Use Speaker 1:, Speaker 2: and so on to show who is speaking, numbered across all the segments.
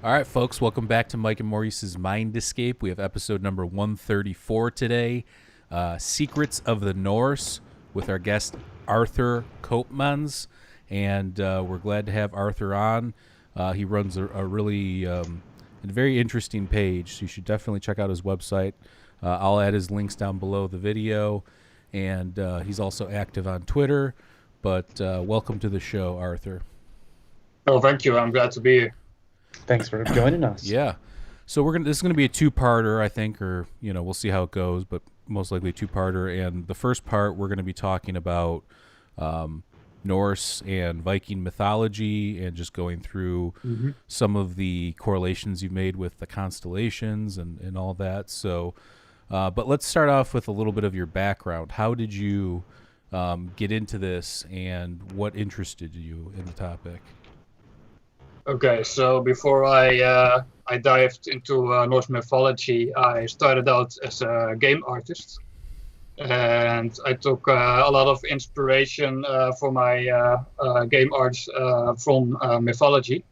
Speaker 1: All right, folks, welcome back to Mike and Maurice's Mind Escape. We have episode number 134 today, Secrets of the Norse, with our guest Arthur Koopmans. And we're glad to have Arthur on. He runs a really very interesting page, so you should definitely check out his website. I'll add his links down below the video. And he's also active on Twitter. But welcome to the show, Arthur.
Speaker 2: Oh, thank you. I'm glad to be here.
Speaker 3: Thanks for joining us.
Speaker 1: Yeah. So this is gonna be a two-parter, I think, or we'll see how it goes, but most likely a two-parter. And the first part, we're gonna be talking about Norse and Viking mythology and just going through some of the correlations you've made with the constellations and all that. So, but let's start off with a little bit of your background. How did you get into this, and what interested you in the topic?
Speaker 2: Okay, so before I dived into Norse mythology, I started out as a game artist, and I took a lot of inspiration for my game art from mythology.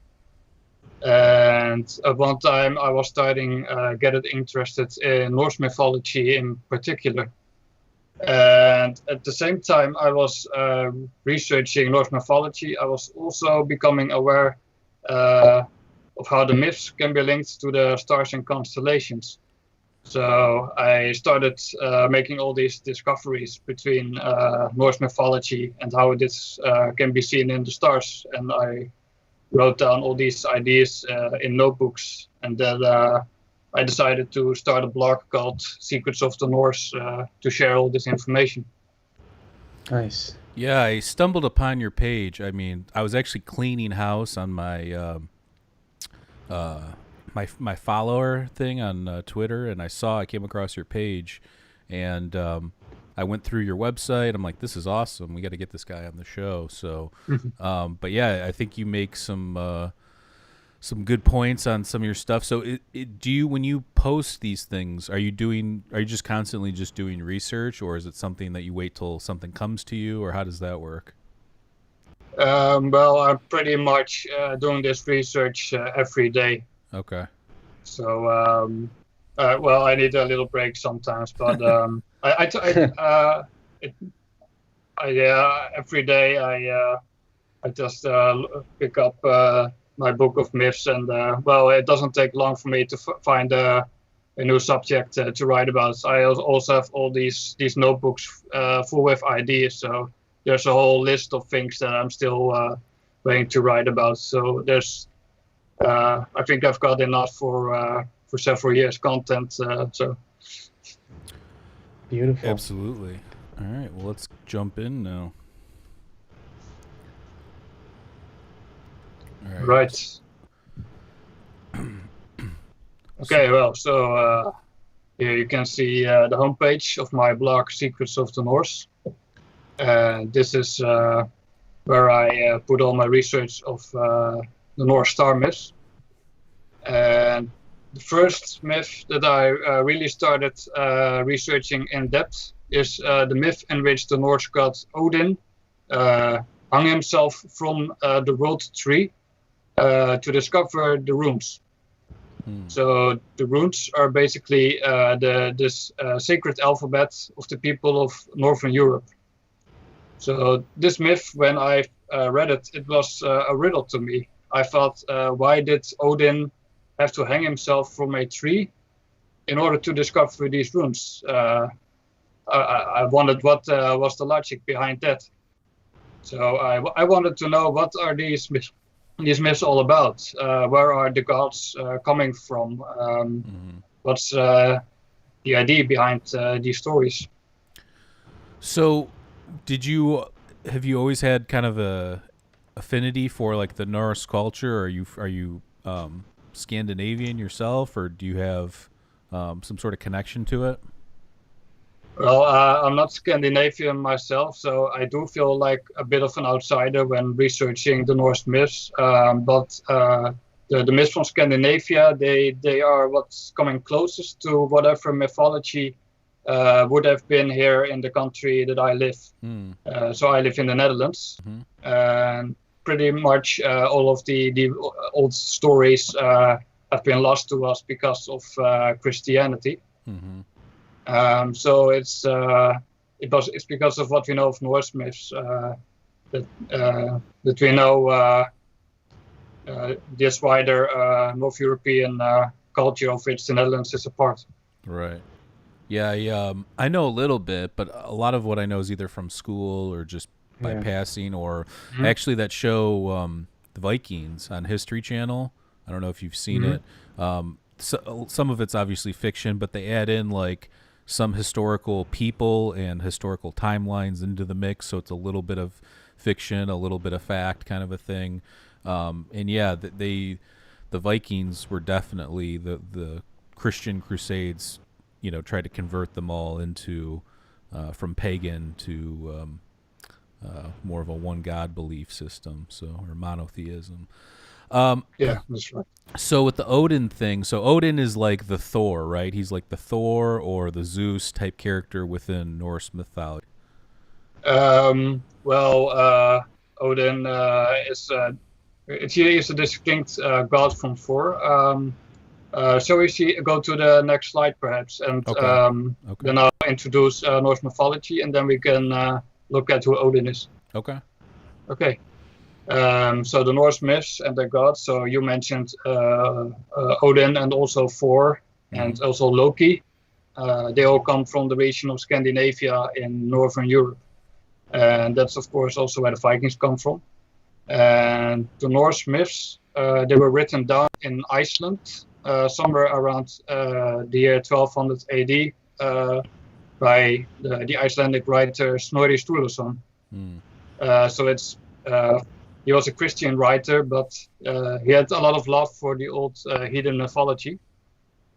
Speaker 2: And at one time, I was starting getting interested in Norse mythology in particular. And at the same time, I was researching Norse mythology. I was also becoming aware of how the myths can be linked to the stars and constellations. So I started making all these discoveries between Norse mythology and how this can be seen in the stars. And I wrote down all these ideas in notebooks. And then I decided to start a blog called Secrets of the Norse to share all this information.
Speaker 3: Nice.
Speaker 1: Yeah, I stumbled upon your page. I mean, I was actually cleaning house on my my follower thing on Twitter, and I came across your page, and I went through your website. I'm like, this is awesome. We got to get this guy on the show. So, but yeah, I think you make some good points on some of your stuff. So, do you, when you post these things, are you just constantly just doing research, or is it something that you wait till something comes to you, or how does that work?
Speaker 2: Well, I'm pretty much doing this research every day.
Speaker 1: Okay.
Speaker 2: So, well, I need a little break sometimes, but every day I just pick up my book of myths, and well, it doesn't take long for me to find a new subject to write about. I also have all these notebooks full with ideas, so there's a whole list of things that I'm still waiting to write about. So there's, I think I've got enough for several years content. So
Speaker 3: Beautiful.
Speaker 1: Absolutely. All right. Well, let's jump in now. All
Speaker 2: right. Okay, well, so here you can see the homepage of my blog, Secrets of the Norse. This is where I put all my research of the Norse star myths. And the first myth that I really started researching in depth is the myth in which the Norse god Odin hung himself from the world tree to discover the runes. So the runes are basically this sacred alphabet of the people of Northern Europe. So this myth, when I read it, it was a riddle to me. I thought, why did Odin have to hang himself from a tree in order to discover these runes? I wondered what was the logic behind that. So I wanted to know, what are these myths all about? Where are the gods coming from? What's the idea behind these stories?
Speaker 1: So, have you always had kind of a affinity for like the Norse culture? Are you Scandinavian yourself, or do you have some sort of connection to it?
Speaker 2: Well, I'm not Scandinavian myself, so I do feel like a bit of an outsider when researching the Norse myths. But the myths from Scandinavia, they are what's coming closest to whatever mythology would have been here in the country that I live. So I live in the Netherlands. And pretty much all of the old stories have been lost to us because of Christianity.
Speaker 1: Mm-hmm.
Speaker 2: So it's because of what we know of Norse myths that we know this wider North European culture of which the Netherlands is a part.
Speaker 1: Right. Yeah, I know a little bit, but a lot of what I know is either from school or just by passing, or actually that show, the Vikings on History Channel. I don't know if you've seen it. So, some of it's obviously fiction, but they add in like some historical people and historical timelines into the mix, so it's a little bit of fiction, a little bit of fact, kind of a thing. And yeah, the Vikings were definitely the Christian Crusades. Tried to convert them all into from pagan to more of a one God belief system, or monotheism.
Speaker 2: Yeah, that's right.
Speaker 1: So with the Odin thing, so Odin is like the Thor, right? He's like the Thor or the Zeus type character within Norse mythology.
Speaker 2: Odin is a distinct god from Thor. So we go to the next slide, perhaps, and then I'll introduce Norse mythology, and then we can look at who Odin is.
Speaker 1: Okay.
Speaker 2: Okay. So the Norse myths and their gods. So you mentioned Odin and also Thor and also Loki. They all come from the region of Scandinavia in Northern Europe. And that's, of course, also where the Vikings come from. And the Norse myths, they were written down in Iceland somewhere around the year 1200 AD by the Icelandic writer Snorri Sturluson. He was a Christian writer, but he had a lot of love for the old heathen mythology.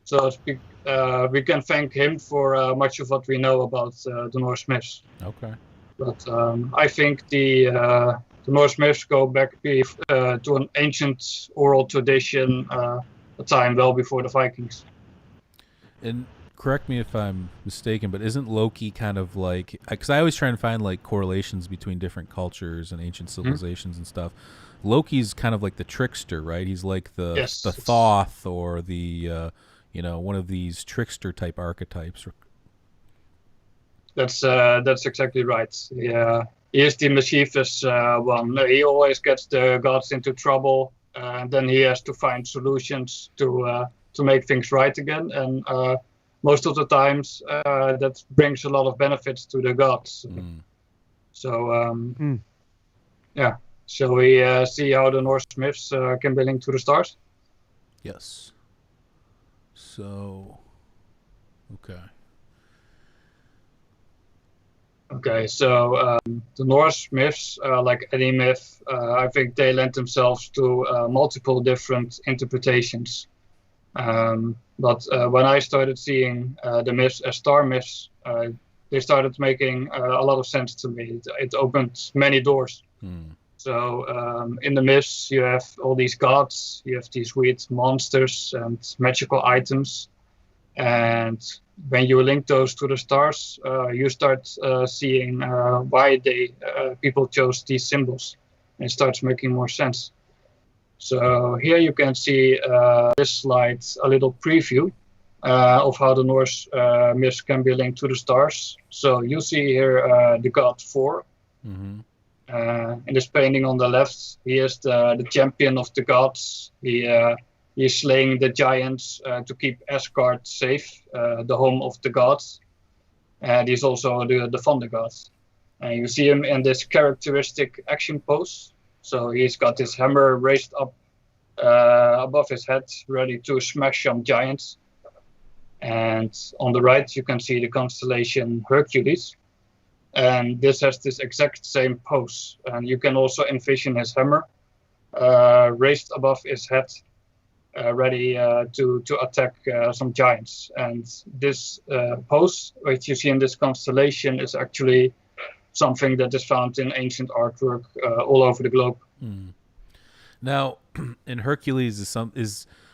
Speaker 2: So we can thank him for much of what we know about the Norse myths.
Speaker 1: Okay.
Speaker 2: But I think the Norse myths go back to an ancient oral tradition, a time well before the Vikings.
Speaker 1: And correct me if I'm mistaken, but isn't Loki kind of like, because I always try and find like correlations between different cultures and ancient civilizations and stuff. Loki's kind of like the trickster, right? He's like the Thoth or the one of these trickster type archetypes.
Speaker 2: That's exactly right. Yeah, he is the mischievous one. He always gets the gods into trouble, and then he has to find solutions to make things right again. And most of the times, that brings a lot of benefits to the gods. So, yeah. Shall we see how the Norse myths can be linked to the stars?
Speaker 1: Yes. So, okay.
Speaker 2: Okay, so the Norse myths, like any myth, I think they lend themselves to multiple different interpretations. But when I started seeing the myths as star myths, they started making a lot of sense to me. It opened many doors. So in the myths, you have all these gods, you have these weird monsters and magical items. And when you link those to the stars, you start seeing why people chose these symbols. And it starts making more sense. So here you can see this slide, a little preview of how the Norse myths can be linked to the stars. So you see here the god Thor. In this painting on the left, he is the champion of the gods. He's slaying the giants to keep Asgard safe, the home of the gods. And he's also the thunder god. And you see him in this characteristic action pose. So he's got his hammer raised up above his head, ready to smash some giants. And on the right, you can see the constellation Hercules. And this has this exact same pose. And you can also envision his hammer raised above his head, ready to attack some giants. And this pose, which you see in this constellation, is actually something that is found in ancient artwork all over the globe.
Speaker 1: Now, in Hercules,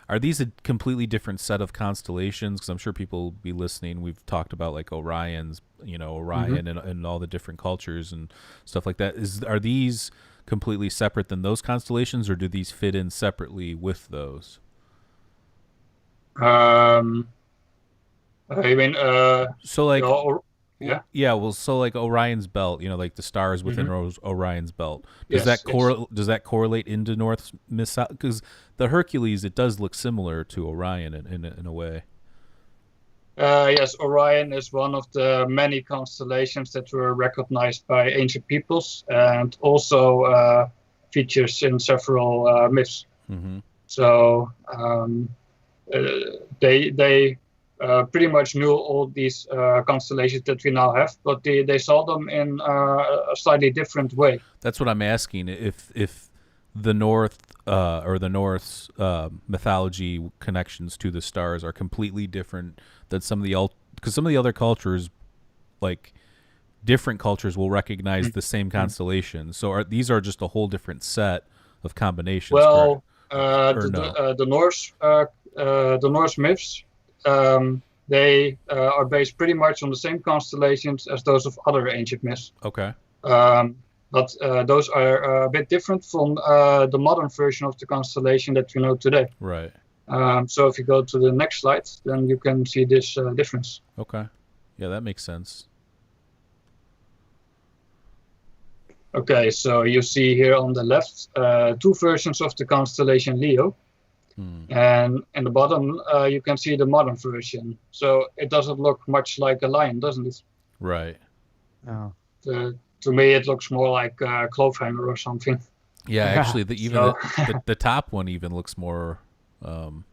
Speaker 1: are these a completely different set of constellations? Because I'm sure people will be listening. We've talked about like Orion and all the different cultures and stuff like that. Are these completely separate than those constellations, or do these fit in separately with those?
Speaker 2: I mean,
Speaker 1: So like,
Speaker 2: yeah.
Speaker 1: yeah, well, so like Orion's belt, like the stars within Orion's belt. Does that correlate into Norse mythology? Because the Hercules, it does look similar to Orion in a way.
Speaker 2: Yes, Orion is one of the many constellations that were recognized by ancient peoples, and also features in several myths.
Speaker 1: Mm-hmm.
Speaker 2: So they pretty much knew all these constellations that we now have, but they saw them in a slightly different way.
Speaker 1: That's what I'm asking. If the North or the Norse mythology connections to the stars are completely different than some of the because some of the other cultures, like different cultures, will recognize the same constellation. So these are just a whole different set of combinations.
Speaker 2: Well,
Speaker 1: the
Speaker 2: Norse myths, they are based pretty much on the same constellations as those of other ancient myths.
Speaker 1: Okay.
Speaker 2: But those are a bit different from the modern version of the constellation that we know today.
Speaker 1: Right.
Speaker 2: So if you go to the next slide, then you can see this difference.
Speaker 1: Okay. Yeah, that makes sense.
Speaker 2: Okay, so you see here on the left two versions of the constellation Leo. And in the bottom, you can see the modern version. So it doesn't look much like a lion, doesn't it?
Speaker 1: Right.
Speaker 3: Oh.
Speaker 2: To me, it looks more like a clove hanger or something.
Speaker 1: Yeah, actually, the top one even looks more lion.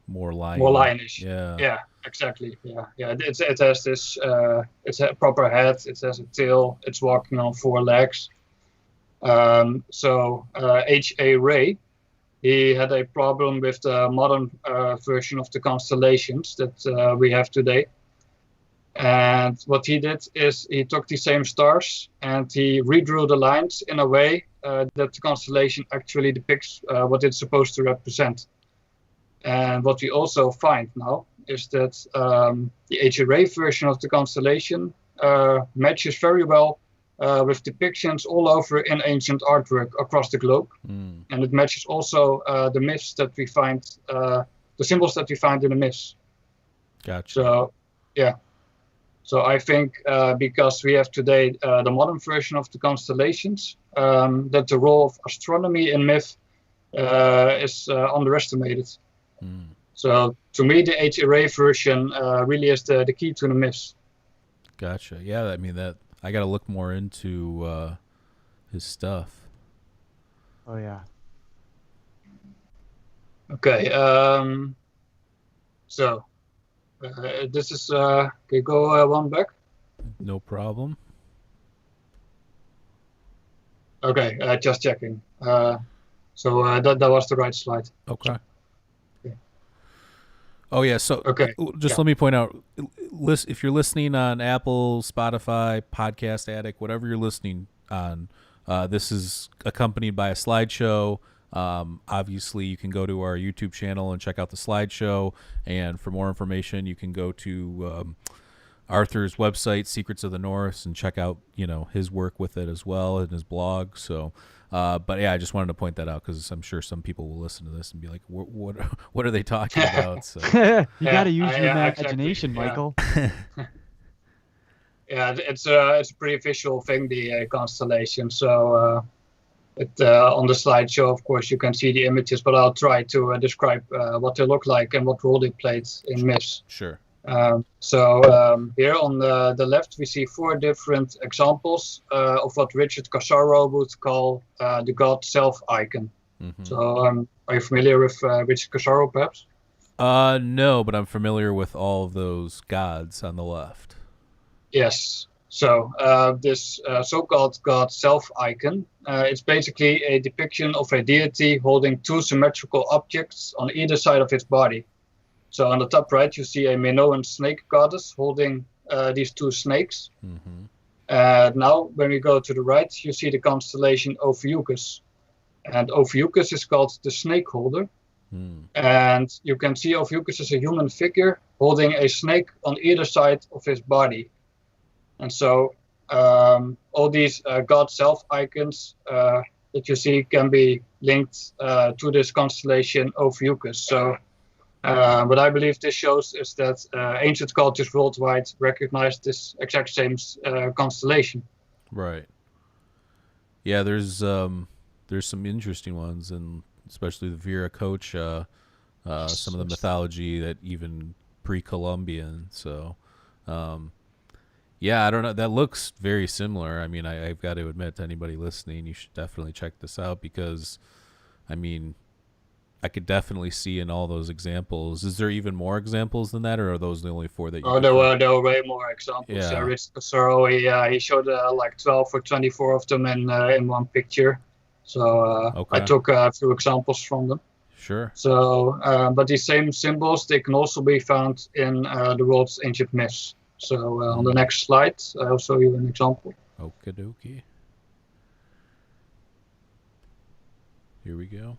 Speaker 2: More lionish.
Speaker 1: Yeah.
Speaker 2: Yeah, exactly. Yeah. It has this. It's a proper head. It has a tail. It's walking on four legs. So H.A. Rey, he had a problem with the modern version of the constellations that we have today. And what he did is he took the same stars and he redrew the lines in a way that the constellation actually depicts what it's supposed to represent. And what we also find now is that the H.A. version of the constellation matches very well with depictions all over in ancient artwork across the globe. And it matches also the myths that we find, the symbols that we find in the myths.
Speaker 1: Gotcha.
Speaker 2: So, yeah. So I think because we have today the modern version of the constellations, that the role of astronomy in myth is underestimated. So to me, the H.A. version really is the key to the myths.
Speaker 1: Gotcha. Yeah, I mean that I got to look more into his stuff.
Speaker 3: Oh yeah.
Speaker 2: Okay. So this is okay. Go one back.
Speaker 1: No problem.
Speaker 2: Okay, just checking. So that was the right slide.
Speaker 1: Okay. Oh yeah, so
Speaker 2: okay.
Speaker 1: Let me point out, if you're listening on Apple, Spotify, Podcast Addict, whatever you're listening on, this is accompanied by a slideshow. Obviously, you can go to our YouTube channel and check out the slideshow, and for more information, you can go to Arthur's website, Secrets of the Norse, and check out his work with it as well and his blog. So. But yeah, I just wanted to point that out because I'm sure some people will listen to this and be like, "What are they talking about?" So
Speaker 3: you got to use your imagination,
Speaker 2: exactly,
Speaker 3: Michael.
Speaker 2: Yeah, it's a pretty visual thing, the constellation. So on the slideshow, of course, you can see the images, but I'll try to describe what they look like and what role they played in myths.
Speaker 1: Sure.
Speaker 2: So here on the left, we see 4 different examples of what Richard Casaro would call the God self icon. So are you familiar with Richard Casaro, perhaps?
Speaker 1: No, but I'm familiar with all of those gods on the left.
Speaker 2: Yes. So this so-called God self icon, it's basically a depiction of a deity holding 2 symmetrical objects on either side of its body. So on the top right, you see a Minoan snake goddess holding these 2 snakes. Now, when we go to the right, you see the constellation Ophiuchus. And Ophiuchus is called the snake holder. And you can see Ophiuchus as a human figure holding a snake on either side of his body. And so all these god self icons that you see can be linked to this constellation Ophiuchus. So what I believe this shows is that ancient cultures worldwide recognize this exact same constellation.
Speaker 1: Right. Yeah, there's some interesting ones, and especially the Viracocha, some of the mythology that even pre-Columbian. So, yeah, I don't know. That looks very similar. I mean, I've got to admit to anybody listening, you should definitely check this out because, I mean, I could definitely see in all those examples. Is there even more examples than that, or are those the only 4 that you?
Speaker 2: Oh, there were way more examples.
Speaker 1: Yeah.
Speaker 2: Rich Casaro, he showed like 12 or 24 of them in one picture. So
Speaker 1: Okay.
Speaker 2: I took a few examples from them.
Speaker 1: Sure.
Speaker 2: So, but these same symbols, they can also be found in the world's ancient myths. So on the next slide, I'll show you an example.
Speaker 1: Okie dokie. Here we go.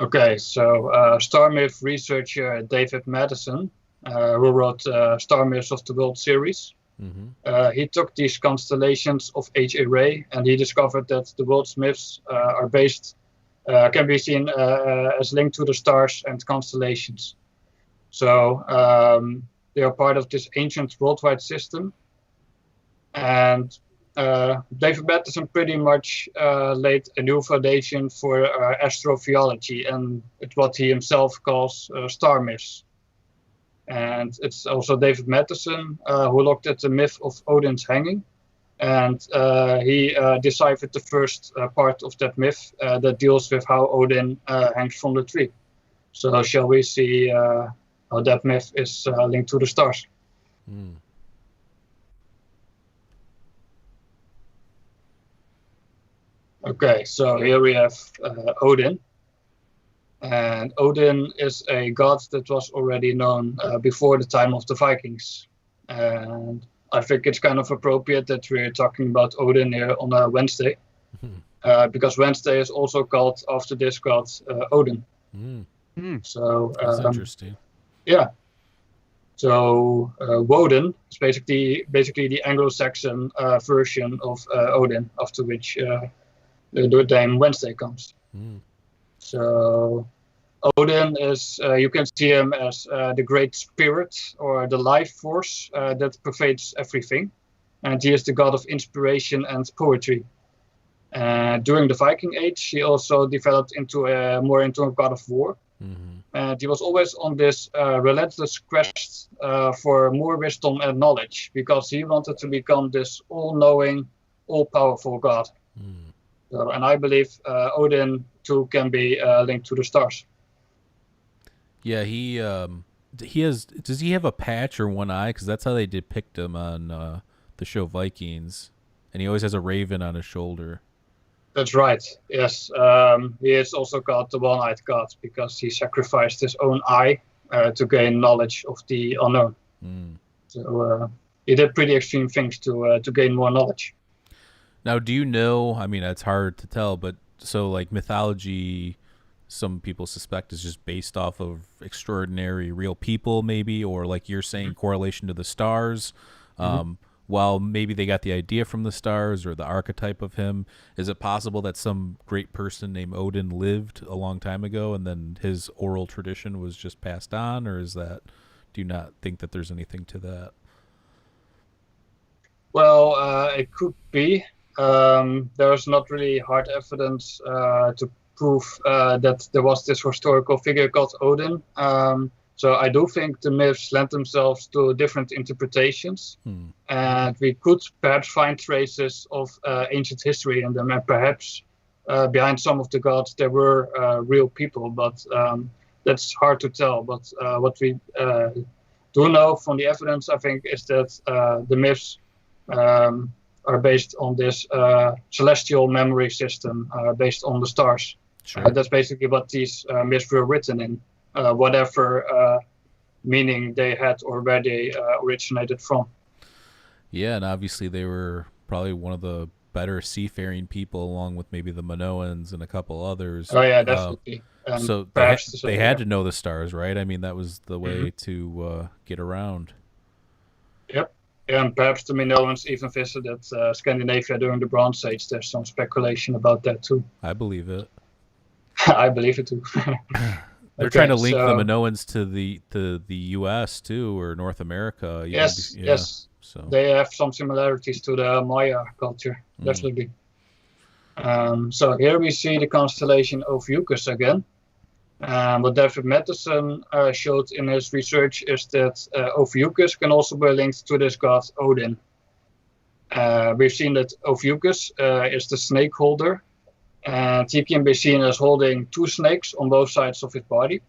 Speaker 2: Okay, so Star Myth researcher David Madison, who wrote Star Myths of the World series, he took these constellations of H.A. Rey and he discovered that the world's myths are based, can be seen as linked to the stars and constellations. So they are part of this ancient worldwide system. And David Madison pretty much laid a new foundation for astrotheology and what he himself calls star myths. And it's also David Madison who looked at the myth of Odin's hanging, and he deciphered the first part of that myth that deals with how Odin hangs from the tree. So shall we see how that myth is linked to the stars? Okay, so here we have Odin. And Odin is a god that was already known before the time of the Vikings. And I think it's kind of appropriate that we're talking about Odin here on a Wednesday. Because Wednesday is also called after this god, Odin. So
Speaker 1: that's interesting.
Speaker 2: Yeah. So Woden is basically the Anglo-Saxon version of Odin, after which the name Wednesday comes. So Odin is, you can see him as the great spirit or the life force that pervades everything. And he is the god of inspiration and poetry. During the Viking Age, he also developed into a god of war. And he was always on this relentless quest for more wisdom and knowledge, because he wanted to become this all-knowing, all-powerful god. And I believe Odin too can be linked to the stars.
Speaker 1: Yeah, he has. Does he have a patch or one eye? Because that's how they depict him on the show Vikings, and he always has a raven on his shoulder.
Speaker 2: That's right. Yes, he is also called the one-eyed god because he sacrificed his own eye to gain knowledge of the unknown. So he did pretty extreme things to gain more knowledge.
Speaker 1: Now, do you know, I mean, it's hard to tell, but so like mythology, some people suspect is just based off of extraordinary real people maybe, or like you're saying, correlation to the stars. While maybe they got the idea from the stars or the archetype of him, is it possible that some great person named Odin lived a long time ago and then his oral tradition was just passed on, or is that, do you not think that there's anything to that?
Speaker 2: Well, it could be. There's not really hard evidence to prove that there was this historical figure called Odin. So I do think the myths lend themselves to different interpretations. And we could perhaps find traces of ancient history in them. And perhaps behind some of the gods there were real people, but that's hard to tell. But what we do know from the evidence, I think, is that the myths are based on this celestial memory system based on the stars.
Speaker 1: Sure.
Speaker 2: That's basically what these myths were written in, whatever meaning they had or where they originated from.
Speaker 1: Yeah, and obviously they were probably one of the better seafaring people, along with maybe the Minoans and a couple others.
Speaker 2: Oh yeah, definitely.
Speaker 1: So they had to know the stars, right? I mean, that was the way to get around.
Speaker 2: Yep. And perhaps the Minoans even visited Scandinavia during the Bronze Age. There's some speculation about that too.
Speaker 1: I believe it.
Speaker 2: I believe it too.
Speaker 1: They're trying to link the Minoans to the U.S. too, or North America.
Speaker 2: Yes,
Speaker 1: yeah,
Speaker 2: yes.
Speaker 1: So
Speaker 2: they have some similarities to the Maya culture, definitely. So here we see the constellation Ophiuchus again. What David Matheson showed in his research is that Ophiuchus can also be linked to this god Odin. We've seen that Ophiuchus is the snake holder, and he can be seen as holding two snakes on both sides of his body.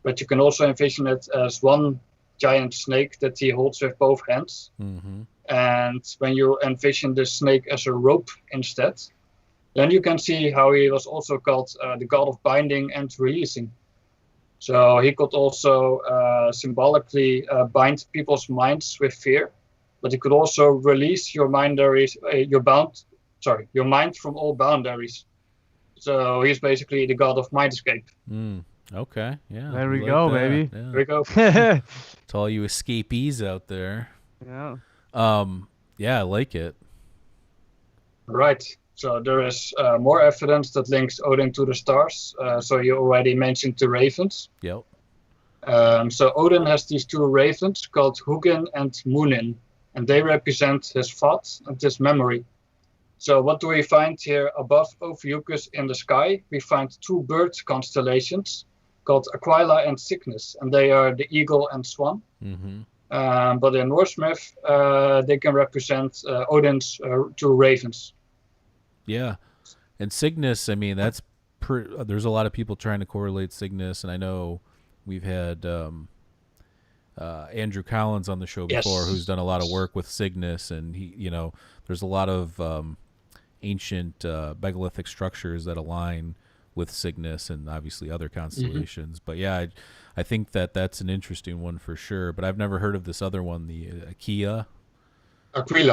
Speaker 2: But you can also envision it as one giant snake that he holds with both hands.
Speaker 1: Mm-hmm.
Speaker 2: And when you envision the snake as a rope instead, then you can see how he was also called the god of binding and releasing. So he could also symbolically bind people's minds with fear, but he could also release your mind from all boundaries. So he's basically the god of mind escape.
Speaker 1: Okay, yeah.
Speaker 3: There we go, baby.
Speaker 1: Yeah.
Speaker 2: There we go.
Speaker 1: To all you escapees out there.
Speaker 3: Yeah.
Speaker 1: Yeah, I like it.
Speaker 2: Right. So there is more evidence that links Odin to the stars. So you already mentioned the ravens.
Speaker 1: Yep.
Speaker 2: So Odin has these two ravens called Hugin and Munin, and they represent his thought and his memory. So what do we find here above Ophiuchus in the sky? We find two bird constellations called Aquila and Cygnus, and they are the eagle and swan.
Speaker 1: Mm-hmm.
Speaker 2: But in Norse myth, they can represent Odin's two ravens.
Speaker 1: Yeah, and Cygnus, I mean, that's there's a lot of people trying to correlate Cygnus, and I know we've had Andrew Collins on the show before, who's done a lot of work with Cygnus, and there's a lot of ancient megalithic structures that align with Cygnus and obviously other constellations. Mm-hmm. But yeah, I think that's an interesting one for sure. But I've never heard of this other one, the Aquila. Okay.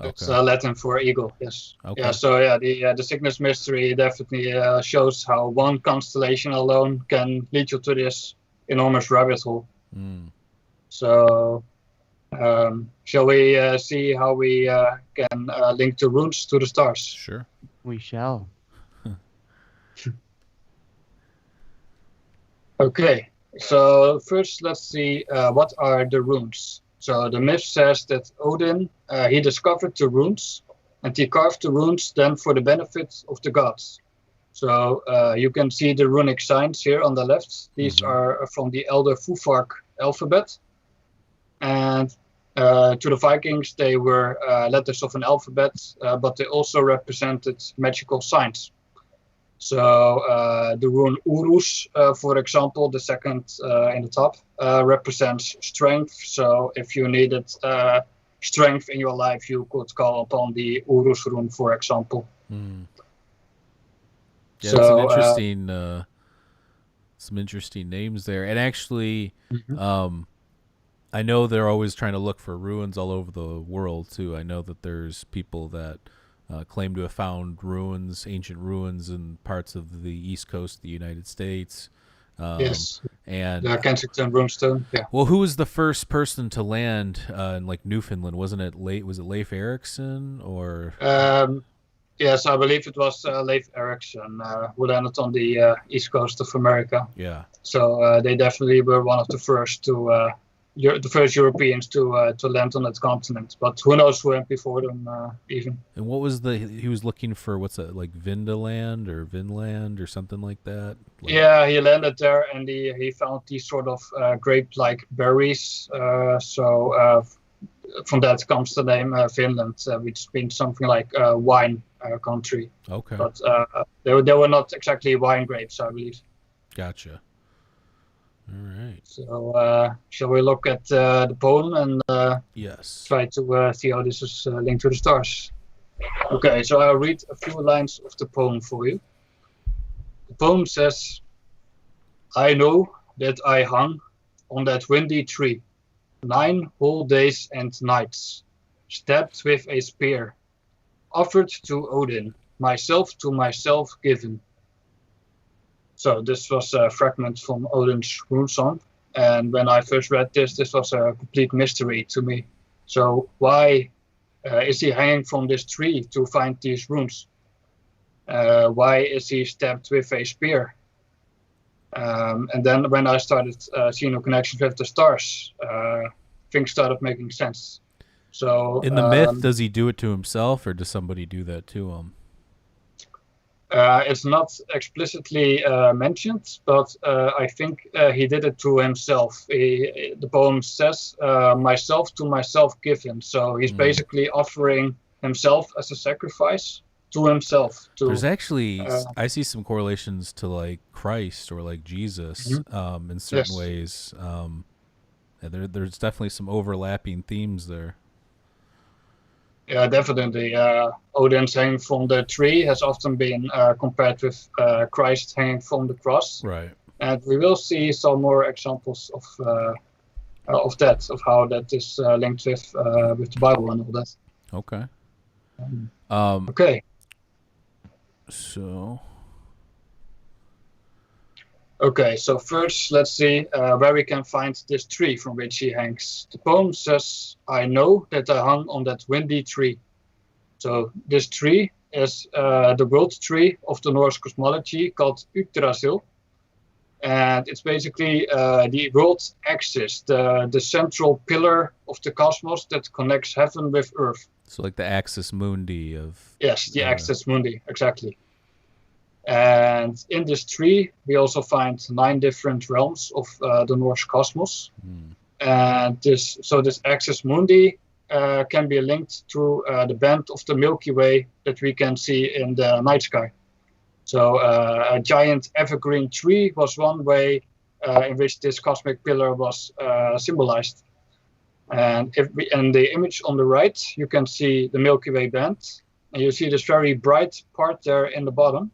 Speaker 2: It's Latin for eagle. Yes.
Speaker 1: Okay.
Speaker 2: Yeah. So the Cygnus mystery definitely shows how one constellation alone can lead you to this enormous rabbit hole. So, shall we see how we can link the runes to the stars?
Speaker 1: Sure.
Speaker 3: We shall.
Speaker 2: Okay. So first, let's see what are the runes. So the myth says that Odin, he discovered the runes, and he carved the runes then for the benefit of the gods. So you can see the runic signs here on the left. These are from the Elder Futhark alphabet. And to the Vikings, they were letters of an alphabet, but they also represented magical signs. So the rune Urus, for example, the second in the top, represents strength. So if you needed strength in your life, you could call upon the Urus rune, for example.
Speaker 1: Yeah, so, some interesting names there. And actually, I know they're always trying to look for ruins all over the world too. I know that there's people that claim to have found ancient ruins in parts of the east coast of the United States.
Speaker 2: Yes,
Speaker 1: and
Speaker 2: the Kensington Runestone. Yeah.
Speaker 1: Well, who was the first person to land in like Newfoundland? Was it Leif Erikson or?
Speaker 2: Yes, I believe it was Leif Erikson who landed on the east coast of America.
Speaker 1: Yeah.
Speaker 2: So they definitely were one of the first the first Europeans to land on that continent. But who knows who went before them even.
Speaker 1: And what was he was looking for? What's that, like Vindaland or Vinland or something like that?
Speaker 2: Yeah, he landed there and he found these sort of grape-like berries. From that comes the name Finland, which means something like wine country.
Speaker 1: Okay.
Speaker 2: But they were not exactly wine grapes, I believe.
Speaker 1: Gotcha. All right.
Speaker 2: So shall we look at the poem and
Speaker 1: yes,
Speaker 2: try to see how this is linked to the stars? Okay, so I'll read a few lines of the poem for you. The poem says, I know that I hung on that windy tree 9 whole days and nights, stabbed with a spear, offered to Odin, myself to myself given. So this was a fragment from Odin's rune song, and when I first read this was a complete mystery to me. So why is he hanging from this tree to find these runes? Why is he stabbed with a spear? And then when I started seeing the connections with the stars, things started making sense. So
Speaker 1: in the myth, does he do it to himself, or does somebody do that to him?
Speaker 2: It's not explicitly mentioned, but I think he did it to himself. The poem says, myself to myself given. So he's basically offering himself as a sacrifice to himself.
Speaker 1: There's actually, I see some correlations to like Christ or like Jesus in certain ways. There's definitely some overlapping themes there.
Speaker 2: Yeah, definitely. Odin's hanging from the tree has often been compared with Christ hanging from the cross.
Speaker 1: Right.
Speaker 2: And we will see some more examples of that, of how that is linked with the Bible and all that.
Speaker 1: Okay.
Speaker 2: Okay.
Speaker 1: So.
Speaker 2: Okay, so first let's see where we can find this tree from which he hangs. The poem says, I know that I hung on that windy tree. So this tree is the world tree of the Norse cosmology called Yggdrasil. And it's basically the world axis, the central pillar of the cosmos that connects heaven with earth.
Speaker 1: So like the axis mundi of...
Speaker 2: Yes, the axis mundi, exactly. And in this tree, we also find 9 different realms of the Norse cosmos. And this axis mundi can be linked to the band of the Milky Way that we can see in the night sky. So a giant evergreen tree was one way in which this cosmic pillar was symbolized. And in the image on the right, you can see the Milky Way band. And you see this very bright part there in the bottom.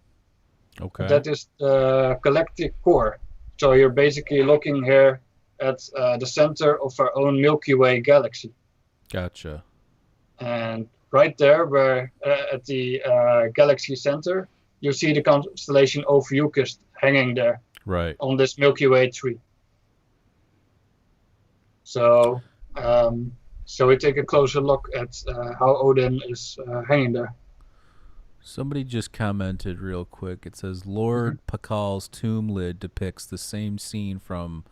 Speaker 1: Okay.
Speaker 2: That is the galactic core. So you're basically looking here at the center of our own Milky Way galaxy.
Speaker 1: Gotcha.
Speaker 2: And right there, where at the galaxy center, you see the constellation Ophiuchus hanging there.
Speaker 1: Right.
Speaker 2: On this Milky Way tree. So we take a closer look at how Odin is hanging there.
Speaker 1: Somebody just commented real quick. It says, Lord Pakal's tomb lid depicts the same scene from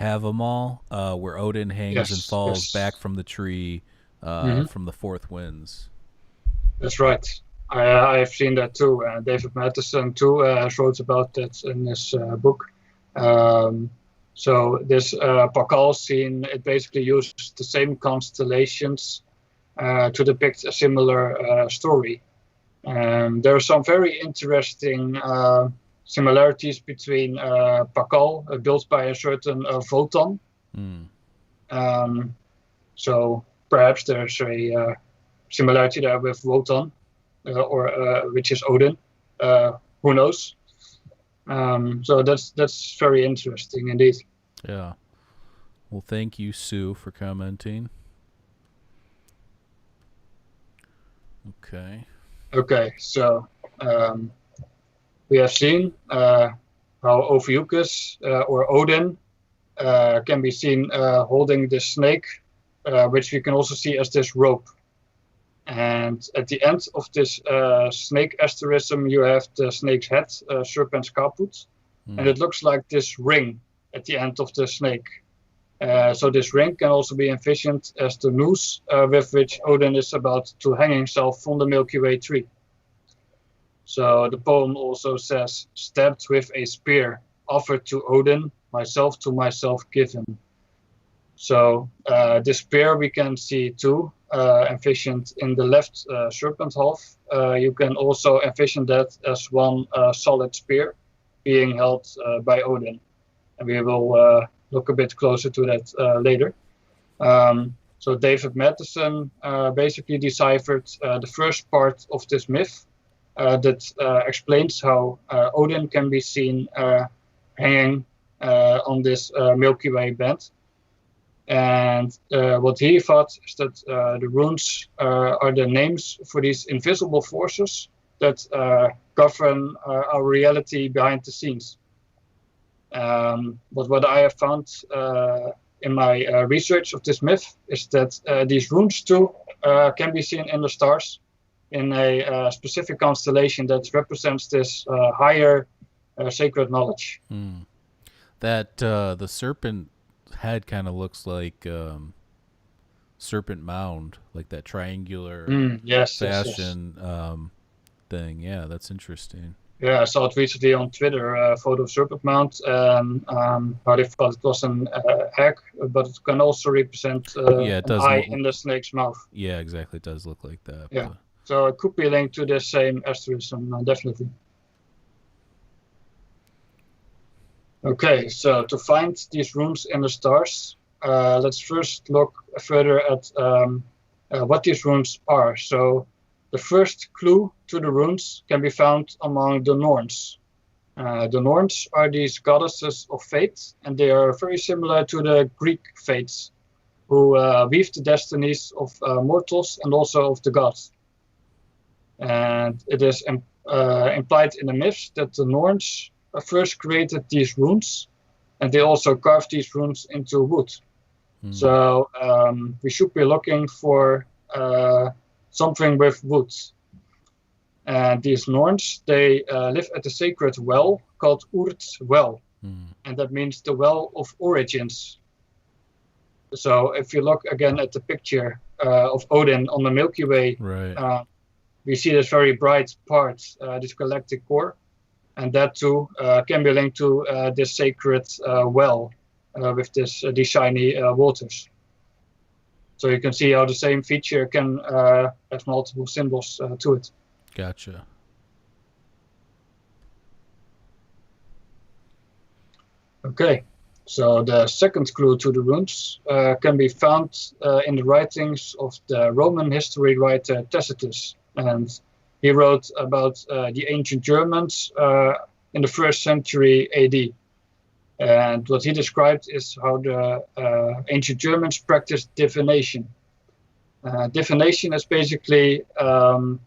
Speaker 1: Havamal, where Odin hangs and falls back from the tree from the fourth winds. That's
Speaker 2: right. I have seen that too. David Matheson too wrote about that in his book. So this Pakal scene, it basically uses the same constellations to depict a similar story. There are some very interesting similarities between Pakal, built by a certain Wotan. So perhaps there's a similarity there with Wotan, or which is Odin. Who knows? So that's very interesting indeed.
Speaker 1: Yeah. Well, thank you, Sue, for commenting.
Speaker 2: Okay, so we have seen how Ophiuchus or Odin can be seen holding this snake, which we can also see as this rope. And at the end of this snake asterism, you have the snake's head, serpent's caput, and it looks like this ring at the end of the snake. So this ring can also be envisioned as the noose with which Odin is about to hang himself from the Milky Way tree. So the poem also says, stabbed with a spear, offered to Odin, myself to myself given. So this spear we can see too, envisioned in the left serpent half. You can also envision that as one solid spear being held by Odin. And we will look a bit closer to that later. So David Matheson basically deciphered the first part of this myth that explains how Odin can be seen hanging on this Milky Way band. And what he thought is that the runes are the names for these invisible forces that govern our reality behind the scenes. But what I have found in my research of this myth is that these runes too can be seen in the stars in a specific constellation that represents this higher sacred knowledge.
Speaker 1: That the serpent head kind of looks like Serpent Mound, like that triangular fashion thing. Yeah, that's interesting.
Speaker 2: Yeah, I saw it recently on Twitter, a photo of Serpent Mound, and how they thought it was an egg, but it can also represent
Speaker 1: it
Speaker 2: an
Speaker 1: does
Speaker 2: eye in the snake's mouth.
Speaker 1: Yeah, exactly. It does look like that.
Speaker 2: Yeah, so it could be linked to the same asterism, definitely. Okay, so to find these runes in the stars, let's first look further at what these runes are. So the first clue to the runes can be found among the Norns. The Norns are these goddesses of fate, and they are very similar to the Greek fates, who weave the destinies of mortals and also of the gods. And it is implied in the myths that the Norns first created these runes, and they also carved these runes into wood. So we should be looking for something with wood. And these Norns, they live at a sacred well called Urt Well, and that means the well of origins. So if you look again at the picture of Odin on the Milky Way,
Speaker 1: right.
Speaker 2: We see this very bright part, this galactic core. And that too can be linked to this sacred well with these shiny waters. So you can see how the same feature can have multiple symbols to it.
Speaker 1: Gotcha.
Speaker 2: Okay, so the second clue to the runes can be found in the writings of the Roman history writer Tacitus. And he wrote about the ancient Germans in the 1st century AD. And what he described is how the ancient Germans practiced divination. Divination is basically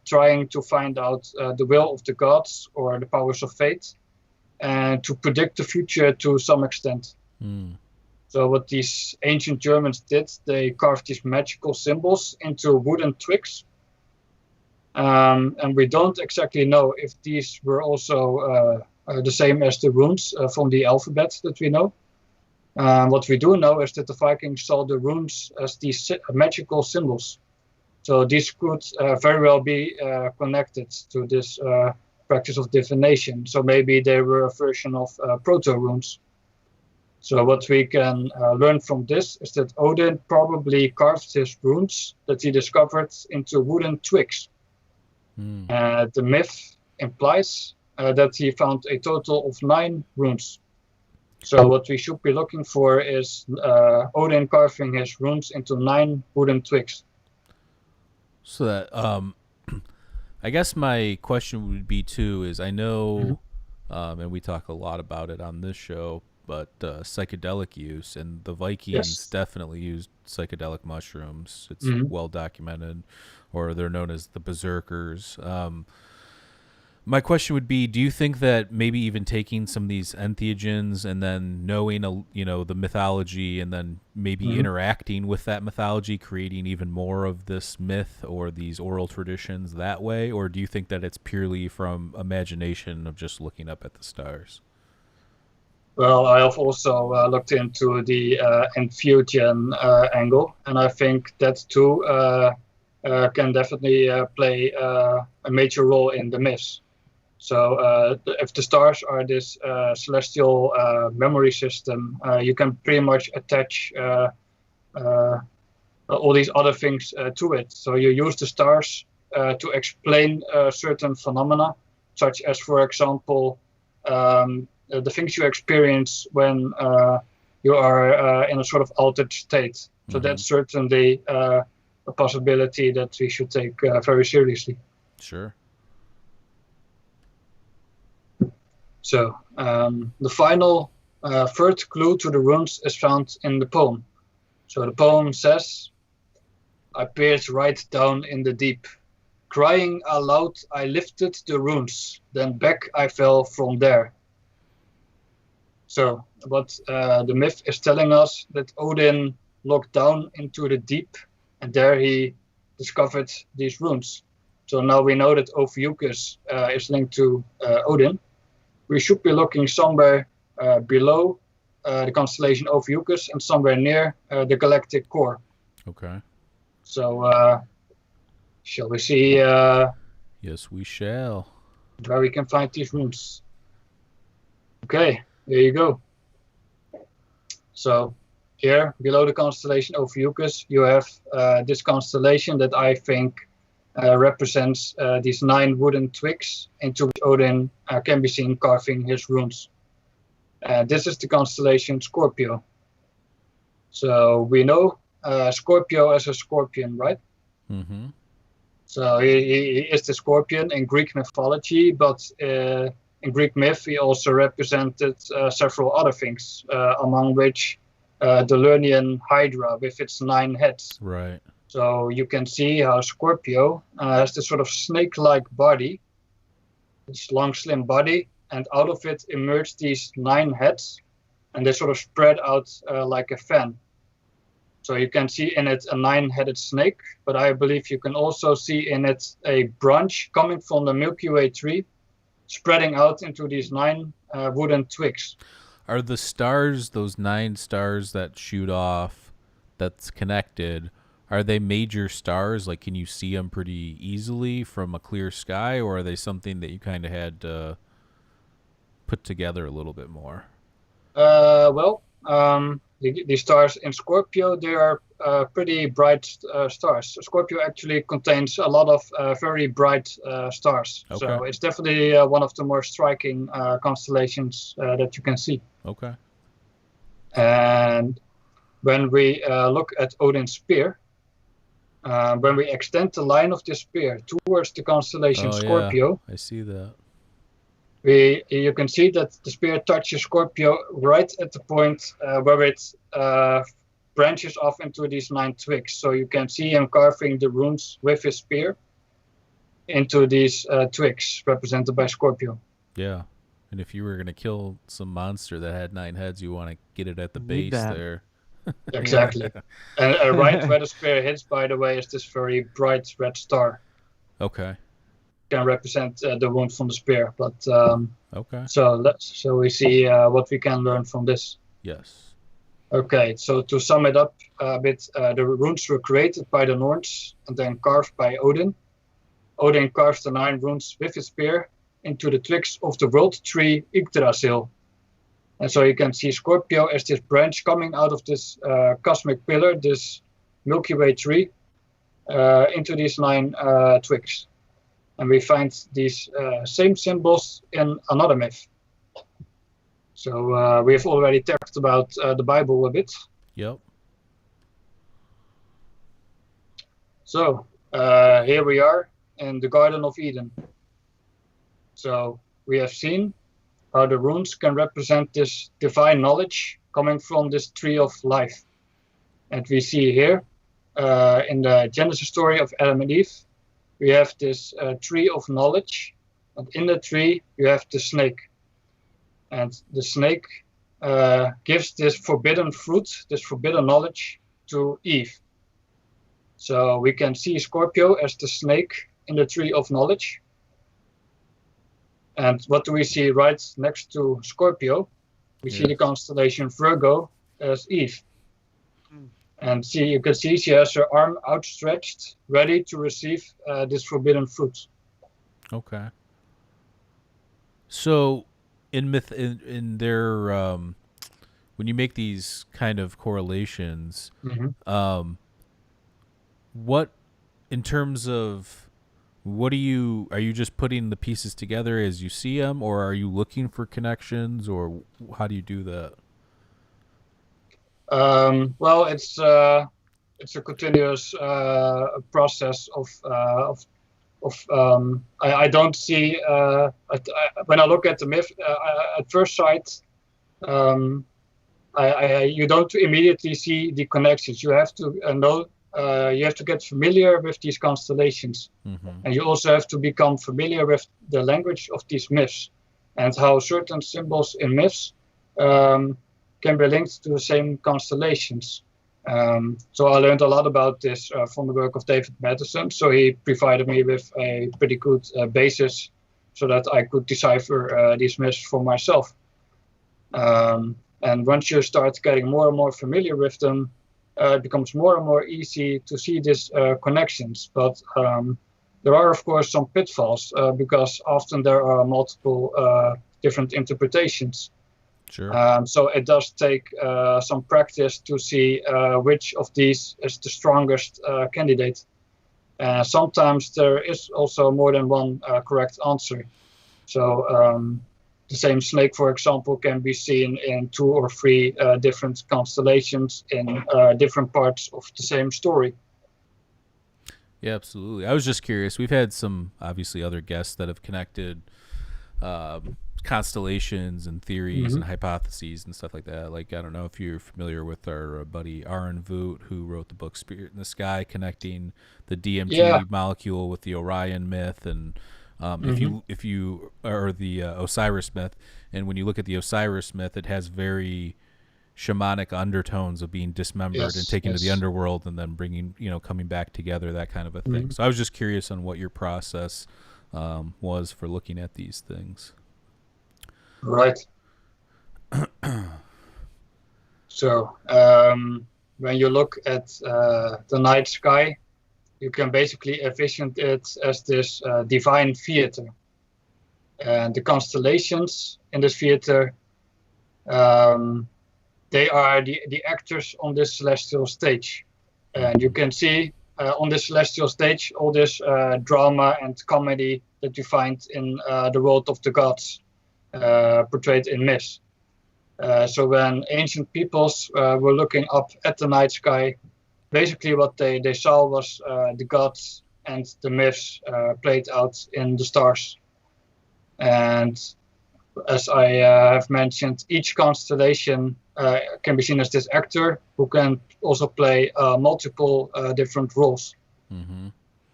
Speaker 2: trying to find out the will of the gods or the powers of fate and to predict the future to some extent. So what these ancient Germans did, they carved these magical symbols into wooden twigs. And we don't exactly know if these were also the same as the runes from the alphabet that we know. What we do know is that the Vikings saw the runes as these magical symbols. So these could very well be connected to this practice of divination. So maybe they were a version of proto-runes. So what we can learn from this is that Odin probably carved his runes that he discovered into wooden twigs. The myth implies that he found a total of 9 runes. So what we should be looking for is Odin carving his runes into 9 wooden twigs.
Speaker 1: So that I guess my question would be too is I know, and we talk a lot about it on this show, but psychedelic use, and the Vikings definitely used psychedelic mushrooms. It's well documented, or they're known as the berserkers. My question would be, do you think that maybe even taking some of these entheogens and then knowing, the mythology and then maybe interacting with that mythology, creating even more of this myth or these oral traditions that way? Or do you think that it's purely from imagination of just looking up at the stars?
Speaker 2: Well, I have also looked into the entheogen angle, and I think that too can definitely play a major role in the myths. So if the stars are this celestial memory system, you can pretty much attach all these other things to it. So you use the stars to explain certain phenomena, such as, for example, the things you experience when you are in a sort of altered state. So that's certainly a possibility that we should take very seriously.
Speaker 1: Sure.
Speaker 2: So the final third clue to the runes is found in the poem. So the poem says, "I peered right down in the deep. Crying aloud, I lifted the runes, then back I fell from there." So what the myth is telling us, that Odin looked down into the deep, and there he discovered these runes. So now we know that Ophiuchus is linked to Odin. We should be looking somewhere below the constellation Ophiuchus and somewhere near the galactic core.
Speaker 1: Okay.
Speaker 2: So shall we see
Speaker 1: Yes, we shall.
Speaker 2: where we can find these runes? Okay, there you go. So here below the constellation Ophiuchus, you have this constellation that I think represents these 9 wooden twigs into which Odin can be seen carving his runes. This is the constellation Scorpio. So we know Scorpio as a scorpion, right?
Speaker 1: Mm-hmm.
Speaker 2: So he is the scorpion in Greek mythology, but in Greek myth he also represented several other things, among which the Lernaean Hydra with its 9 heads.
Speaker 1: Right.
Speaker 2: So you can see how Scorpio has this sort of snake-like body, this long, slim body, and out of it emerge these 9 heads, and they sort of spread out like a fan. So you can see in it a 9-headed snake, but I believe you can also see in it a branch coming from the Milky Way tree, spreading out into these 9 wooden twigs.
Speaker 1: Are the stars, those 9 stars that shoot off, that's connected, are they major stars? Like, can you see them pretty easily from a clear sky, or are they something that you kind of had to put together a little bit more?
Speaker 2: The stars in Scorpio, they are pretty bright stars. Scorpio actually contains a lot of very bright stars.
Speaker 1: Okay.
Speaker 2: So it's definitely one of the more striking constellations that you can see.
Speaker 1: Okay.
Speaker 2: And when we look at Odin's spear, when we extend the line of the spear towards the constellation Scorpio,
Speaker 1: I see that.
Speaker 2: you can see that the spear touches Scorpio right at the point where it branches off into these 9 twigs. So you can see him carving the runes with his spear into these twigs represented by Scorpio.
Speaker 1: Yeah. And if you were going to kill some monster that had 9 heads, you want to get it at the
Speaker 3: Need
Speaker 1: base
Speaker 3: that.
Speaker 1: there.
Speaker 2: Exactly. And right where the spear hits, by the way, is this very bright red star.
Speaker 1: Okay.
Speaker 2: Can represent the wound from the spear. But
Speaker 1: Okay.
Speaker 2: so we see what we can learn from this.
Speaker 1: Yes.
Speaker 2: Okay, so to sum it up a bit, the runes were created by the Norns and then carved by Odin. Odin carved the 9 runes with his spear into the twigs of the world tree Yggdrasil. And so you can see Scorpio as this branch coming out of this cosmic pillar, this Milky Way tree, into these 9 twigs. And we find these same symbols in another myth. So we've already talked about the Bible a bit.
Speaker 1: Yep.
Speaker 2: So here we are in the Garden of Eden. So we have seen how the runes can represent this divine knowledge coming from this tree of life. And we see here in the Genesis story of Adam and Eve, we have this tree of knowledge, and in the tree you have the snake. And the snake gives this forbidden fruit, this forbidden knowledge to Eve. So we can see Scorpio as the snake in the tree of knowledge. And what do we see right next to Scorpio? We see the constellation Virgo as Eve. And you can see she has her arm outstretched, ready to receive this forbidden fruit.
Speaker 1: Okay. So, in their when you make these kind of correlations, what in terms of what are you just putting the pieces together as you see them, or are you looking for connections, or how do you do that?
Speaker 2: Well, it's a continuous process of I don't see when I look at the myth at first sight, you don't immediately see the connections. You have to know. You have to get familiar with these constellations, and you also have to become familiar with the language of these myths and how certain symbols in myths can be linked to the same constellations. So I learned a lot about this from the work of David Matheson. So he provided me with a pretty good basis so that I could decipher these myths for myself. And once you start getting more and more familiar with them, it becomes more and more easy to see these connections. But there are, of course, some pitfalls because often there are multiple different interpretations.
Speaker 1: Sure.
Speaker 2: So it does take some practice to see which of these is the strongest candidate. Sometimes there is also more than one correct answer. So the same snake, for example, can be seen in 2 or 3 different constellations in different parts of the same story.
Speaker 1: Yeah, absolutely. I was just curious. We've had some, obviously, other guests that have connected constellations and theories and hypotheses and stuff like that. Like, I don't know if you're familiar with our buddy Aaron Voot, who wrote the book Spirit in the Sky, connecting the DMT molecule with the Orion myth, and if you or the Osiris myth. And when you look at the Osiris myth, it has very shamanic undertones of being dismembered and taken to the underworld and then bringing, coming back together, that kind of a thing. So I was just curious on what your process was for looking at these things.
Speaker 2: Right. So when you look at the night sky, you can basically envision it as this divine theater. And the constellations in this theater, they are the actors on this celestial stage. And you can see on this celestial stage all this drama and comedy that you find in the world of the gods, portrayed in myths. So when ancient peoples were looking up at the night sky, basically what they saw was the gods and the myths played out in the stars. And as I have mentioned, each constellation can be seen as this actor who can also play multiple different roles.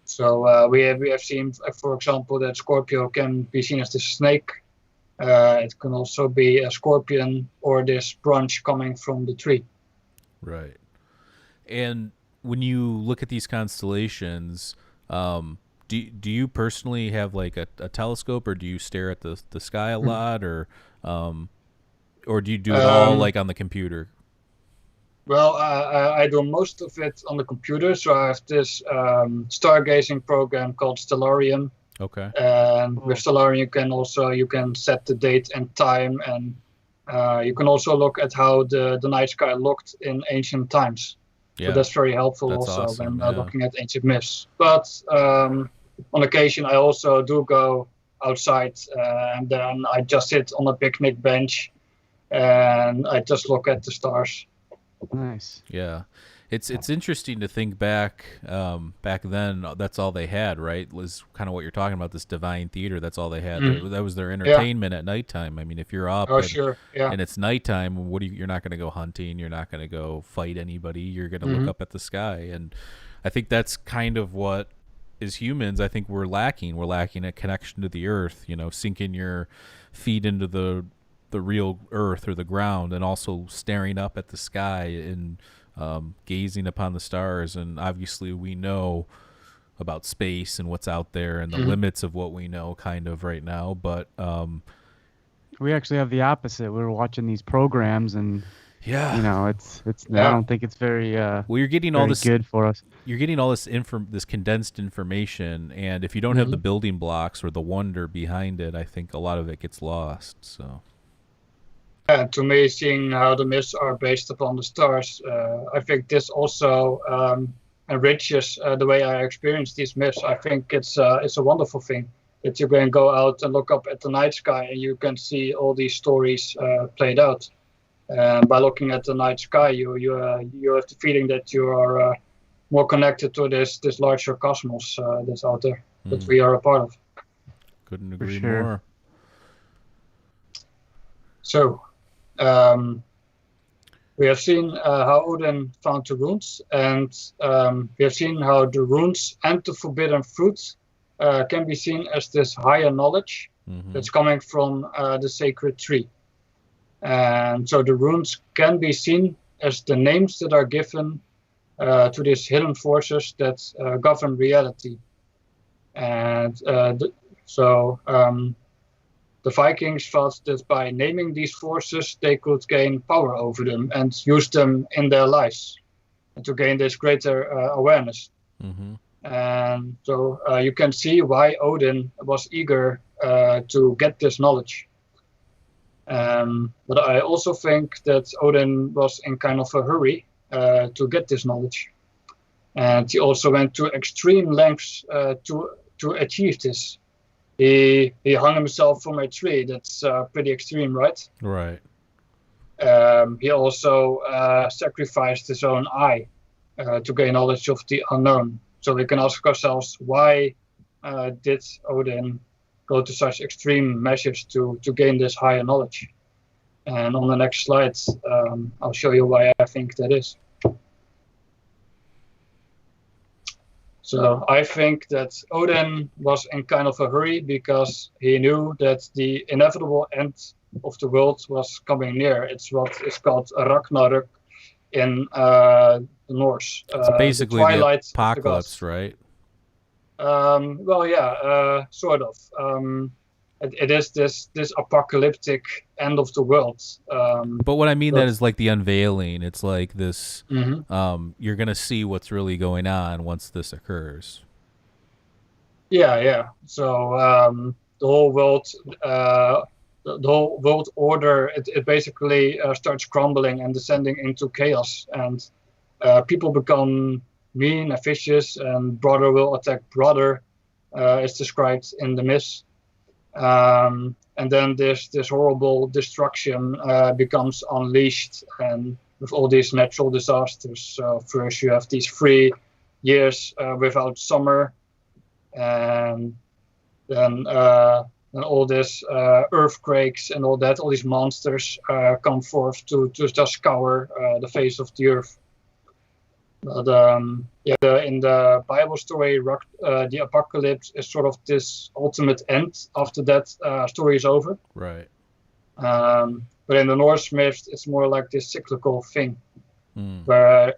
Speaker 2: So we have seen, for example, that Scorpio can be seen as this snake. It can also be a scorpion or this branch coming from the tree.
Speaker 1: Right. And when you look at these constellations, do you personally have like a telescope, or do you stare at the sky a lot, or do you do it all like on the computer?
Speaker 2: Well, I do most of it on the computer. So I have this stargazing program called Stellarium.
Speaker 1: Okay.
Speaker 2: And with Stellarium, you can set the date and time, and you can also look at how the night sky looked in ancient times.
Speaker 1: Yeah.
Speaker 2: So that's very helpful. That's also awesome, when looking at ancient myths. But on occasion, I also do go outside, and then I just sit on a picnic bench, and I just look at the stars.
Speaker 3: Nice.
Speaker 1: Yeah. It's interesting to think back then. That's all they had, right? Was kind of what you're talking about, this divine theater. That's all they had. That was their entertainment at nighttime. I mean, if you're up and it's nighttime, you're not going to go hunting. You're not going to go fight anybody. You're going to look up at the sky. And I think that's kind of what, as humans, I think we're lacking. We're lacking a connection to the earth, sinking your feet into the real earth or the ground, and also staring up at the sky and gazing upon the stars. And obviously we know about space and what's out there and the limits of what we know kind of right now, but
Speaker 3: we actually have the opposite. We're watching these programs, and it's I don't think it's very
Speaker 1: well, you're getting all this
Speaker 3: good for us.
Speaker 1: You're getting all this this condensed information, and if you don't have the building blocks or the wonder behind it, I think a lot of it gets lost. So
Speaker 2: to me, seeing how the myths are based upon the stars, I think this also enriches the way I experience these myths. I think it's a wonderful thing that you can go out and look up at the night sky, and you can see all these stories played out. By looking at the night sky, you have the feeling that you are more connected to this larger cosmos that's out there that we are a part of.
Speaker 1: Couldn't agree more.
Speaker 2: So, we have seen how Odin found the runes, and we have seen how the runes and the forbidden fruit can be seen as this higher knowledge that's coming from the sacred tree. And so the runes can be seen as the names that are given to these hidden forces that govern reality. And the Vikings thought that by naming these forces, they could gain power over them and use them in their lives, and to gain this greater awareness.
Speaker 1: Mm-hmm.
Speaker 2: And so you can see why Odin was eager to get this knowledge. But I also think that Odin was in kind of a hurry to get this knowledge. And he also went to extreme lengths to achieve this. He hung himself from a tree. That's pretty extreme, right?
Speaker 1: Right.
Speaker 2: He also sacrificed his own eye to gain knowledge of the unknown. So we can ask ourselves, why did Odin go to such extreme measures to gain this higher knowledge? And on the next slide, I'll show you why I think that is. So I think that Odin was in kind of a hurry because he knew that the inevitable end of the world was coming near. It's what is called Ragnarök in the Norse.
Speaker 1: So basically the apocalypse, right?
Speaker 2: Well, yeah, sort of. It is this apocalyptic end of the world.
Speaker 1: But what I mean that is like the unveiling. It's like this.
Speaker 2: Mm-hmm.
Speaker 1: You're gonna see what's really going on once this occurs.
Speaker 2: Yeah. So the whole world, the whole world order, it basically starts crumbling and descending into chaos, and people become mean and vicious, and brother will attack brother, as described in the myths. And then this horrible destruction becomes unleashed, and with all these natural disasters. So first you have these 3 years without summer, and then all this earthquakes and all these monsters come forth to just scour the face of the earth. But in the Bible story, the apocalypse is sort of this ultimate end. After that, story is over.
Speaker 1: Right.
Speaker 2: But in the Norse myth, it's more like this cyclical thing, where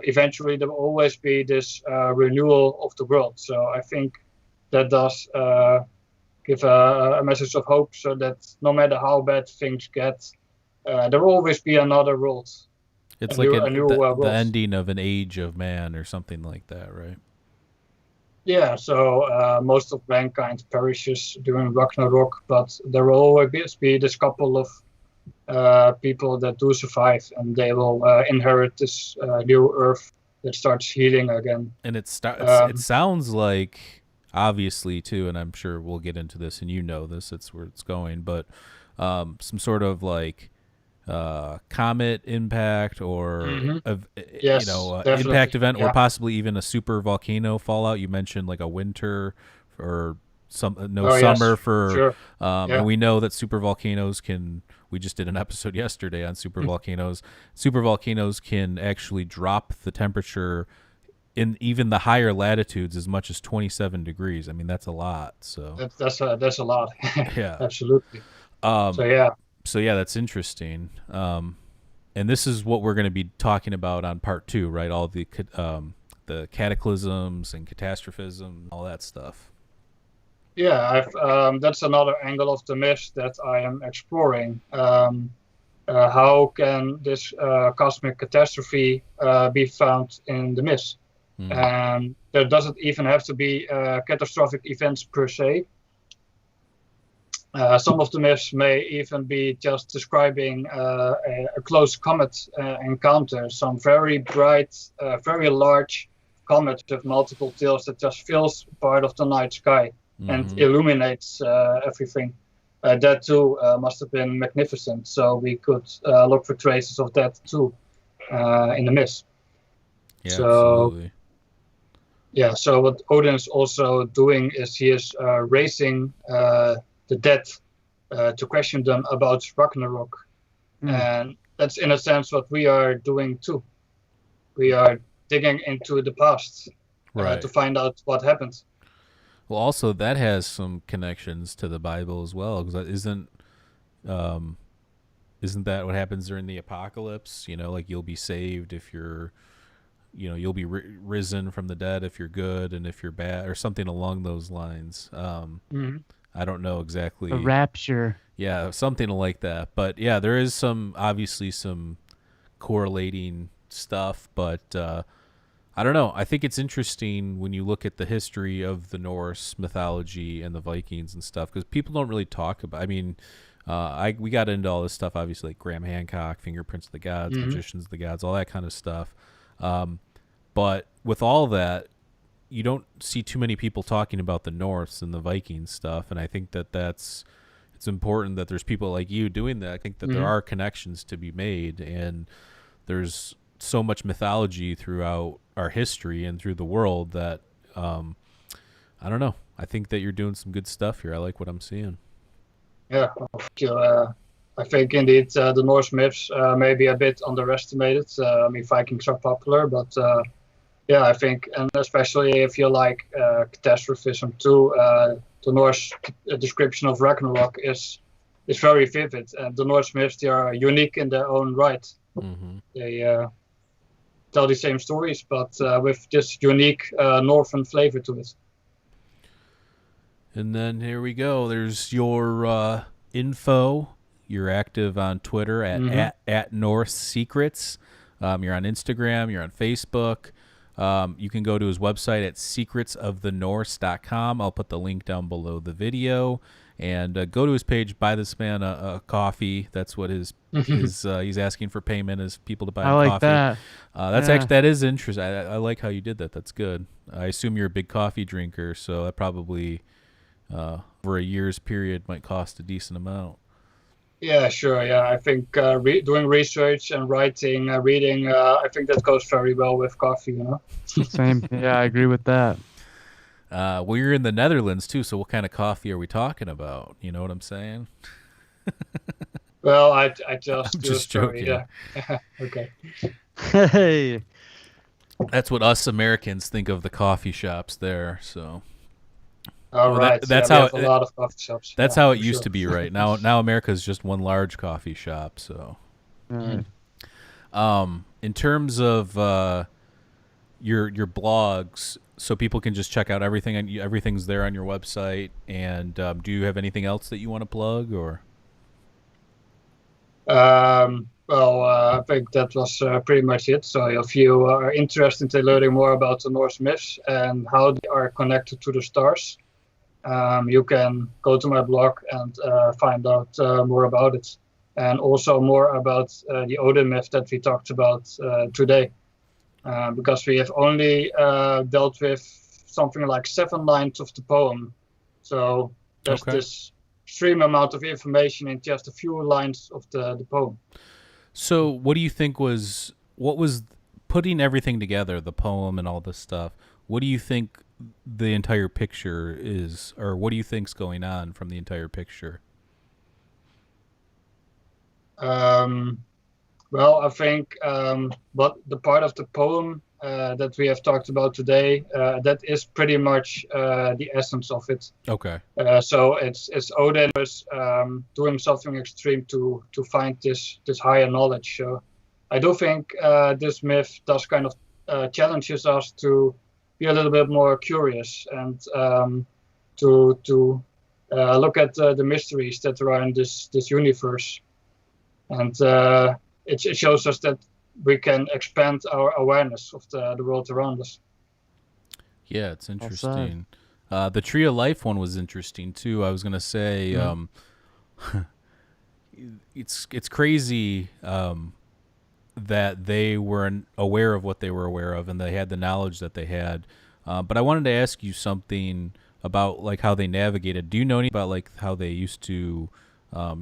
Speaker 2: eventually there will always be this renewal of the world. So I think that does give a message of hope, so that no matter how bad things get, there will always be another world.
Speaker 1: It's like the ending of an age of man or something like that, right?
Speaker 2: Yeah, so most of mankind perishes during Ragnarok, but there will always be this couple of people that do survive, and they will inherit this new earth that starts healing again.
Speaker 1: And it sounds like, obviously, too, and I'm sure we'll get into this, and you know this, it's where it's going, but some sort of like comet impact or impact event, or possibly even a super volcano fallout. You mentioned like a winter or summer for
Speaker 2: sure.
Speaker 1: And we know that super volcanoes we just did an episode yesterday on super volcanoes. Super volcanoes can actually drop the temperature in even the higher latitudes as much as 27 degrees. I mean, that's a lot. So
Speaker 2: that's a lot.
Speaker 1: Yeah,
Speaker 2: absolutely.
Speaker 1: So yeah, that's interesting. And this is what we're going to be talking about on part 2, right? All the cataclysms and catastrophism, all that stuff.
Speaker 2: Yeah, that's another angle of the myth that I am exploring. How can this cosmic catastrophe be found in the myth? And there doesn't even have to be catastrophic events per se. Some of the myths may even be just describing a close comet encounter, some very bright, very large comet with multiple tails that just fills part of the night sky and illuminates everything. That too must have been magnificent, so we could look for traces of that too in the myths.
Speaker 1: Yeah, absolutely.
Speaker 2: Yeah, so what Odin's also doing is he is raising the dead to question them about Ragnarok. And that's in a sense what we are doing too. We are digging into the past to find out what happened.
Speaker 1: Well, also that has some connections to the Bible as well, because isn't isn't that what happens during the apocalypse? You know, like you'll be saved if you're, you know, you'll be risen from the dead if you're good, and if you're bad, or something along those lines. I don't know exactly.
Speaker 3: The rapture.
Speaker 1: Yeah, something like that. But yeah, there is obviously some correlating stuff, but I don't know. I think it's interesting when you look at the history of the Norse mythology and the Vikings and stuff, because people don't really talk about. I mean, we got into all this stuff, obviously, like Graham Hancock, Fingerprints of the Gods, Magicians of the Gods, all that kind of stuff. But with all that, you don't see too many people talking about the Norse and the Vikings stuff, and I think it's important that there's people like you doing that. I think that there are connections to be made, and there's so much mythology throughout our history and through the world that I don't know. I think that you're doing some good stuff here. I like what I'm seeing.
Speaker 2: Yeah, thank you. I think indeed the Norse myths may be a bit underestimated. I mean, Vikings are popular, but yeah, I think, and especially if you like catastrophism too, the Norse description of Ragnarok is very vivid. And the Norse myths, they are unique in their own right. They tell the same stories, but with this unique northern flavor to it.
Speaker 1: And then here we go. There's your info. You're active on Twitter at Norse Secrets. You're on Instagram. You're on Facebook. You can go to his website at secretsofthenorse.com. I'll put the link down below the video. And go to his page, buy this man a coffee. That's what he's asking for payment, is people to buy him coffee.
Speaker 3: That.
Speaker 1: Actually, that is interesting. I like how you did that. That's good. I assume you're a big coffee drinker, so that probably over a year's period might cost a decent amount.
Speaker 2: Yeah, sure. Yeah, I think doing research and writing, reading, I think that goes very well with coffee, you know?
Speaker 3: Same. Yeah, I agree with that.
Speaker 1: Well, you're in the Netherlands too, so what kind of coffee are we talking about? You know what I'm saying?
Speaker 2: Well, I'm
Speaker 1: just joking.
Speaker 2: Yeah. Okay.
Speaker 3: Hey.
Speaker 1: That's what us Americans think of the coffee shops there. So.
Speaker 2: All right.
Speaker 1: That's
Speaker 2: how
Speaker 1: how
Speaker 2: we have a lot of coffee shops.
Speaker 1: That's how it used to be, right? Now America's just one large coffee shop. So.
Speaker 3: Right.
Speaker 1: In terms of your blogs, so people can just check out everything, and everything's there on your website. And do you have anything else that you want to plug, or?
Speaker 2: I think that was pretty much it. So if you are interested in learning more about the Norse myths and how they are connected to the stars, you can go to my blog and find out more about it. And also more about the Odin myth that we talked about today. Because we have only dealt with something like 7 lines of the poem. So there's this extreme amount of information in just a few lines of the poem.
Speaker 1: So what do you think what was putting everything together, the poem and all this stuff, what do you think the entire picture is, or what do you think's going on from the entire picture?
Speaker 2: Well, I think what the part of the poem that we have talked about today, that is pretty much the essence of it.
Speaker 1: Okay.
Speaker 2: So it's Odin was doing something extreme to find this higher knowledge. So I do think this myth does kind of challenges us to be a little bit more curious and to look at the mysteries that are in this universe. And it shows us that we can expand our awareness of the world around us.
Speaker 1: Yeah, it's interesting. The Tree of Life one was interesting too. I was gonna say, it's crazy that they were aware of what they were aware of, and they had the knowledge that they had. But I wanted to ask you something about like how they navigated. Do you know anything about like how they used to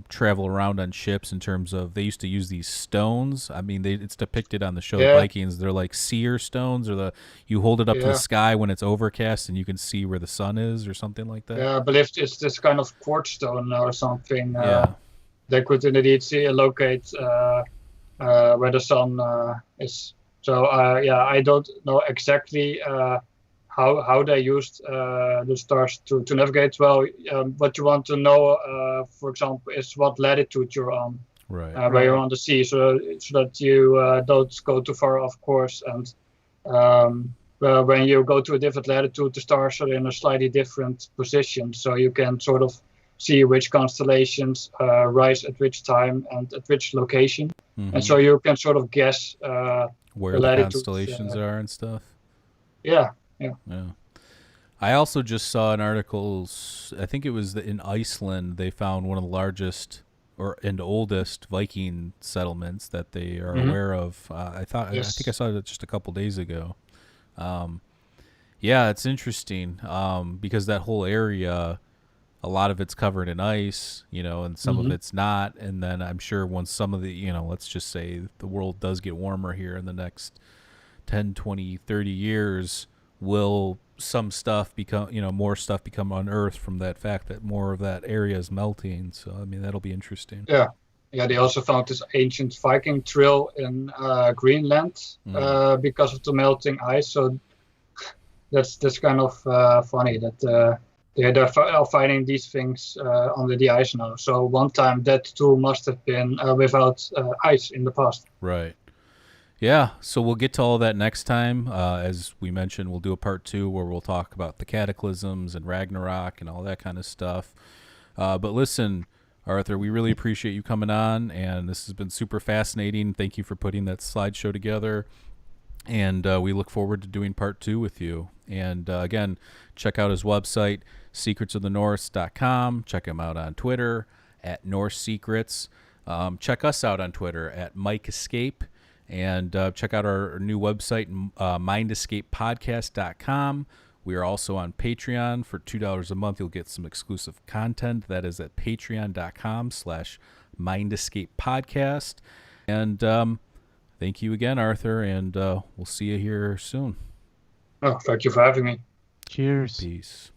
Speaker 1: travel around on ships, in terms of they used to use these stones? I mean, it's depicted on the show Vikings. They're like seer stones, or you hold it up to the sky when it's overcast and you can see where the sun is, or something like that.
Speaker 2: Yeah, I believe it's this kind of quartz stone or something. They could indeed locate where the sun is. So I don't know exactly how they used the stars to navigate. Well, what you want to know, for example, is what latitude you're on.
Speaker 1: right,
Speaker 2: where you're on the sea, so that you don't go too far off course. And well, when you go to a different latitude, the stars are in a slightly different position, so you can sort of see which constellations rise at which time and at which location.
Speaker 1: mm-hmm.
Speaker 2: And so you can sort of guess
Speaker 1: where the constellations are and stuff.
Speaker 2: Yeah.
Speaker 1: I also just saw an article, I think it was in Iceland, they found one of the largest and oldest Viking settlements that they are aware of. I think I saw it just a couple days ago. Yeah, it's interesting because that whole area, a lot of it's covered in ice, and some of it's not. And then I'm sure once some of the, let's just say the world does get warmer here in the next 10, 20, 30 years, will some stuff become, more stuff become unearthed from that fact that more of that area is melting. So, I mean, that'll be interesting.
Speaker 2: Yeah. Yeah, they also found this ancient Viking trail in Greenland because of the melting ice. So that's kind of funny that they're finding these things under the ice now. So one time that too must have been without ice in the past.
Speaker 1: Right. Yeah, so we'll get to all that next time. As we mentioned, we'll do a part 2 where we'll talk about the cataclysms and Ragnarok and all that kind of stuff. But listen, Arthur, we really appreciate you coming on, and this has been super fascinating. Thank you for putting that slideshow together, and we look forward to doing part 2 with you. And again, check out his website, secretsofthenorse.com. Check him out on Twitter at Norse Secrets. Check us out on Twitter at Mike Escape. And check out our new website, mindescapepodcast.com. We are also on Patreon. For $2 a month, you'll get some exclusive content. That is at patreon.com/mindescapepodcast. And thank you again, Arthur, and we'll see you here soon.
Speaker 2: Oh, thank you for having me.
Speaker 3: Cheers.
Speaker 1: Peace.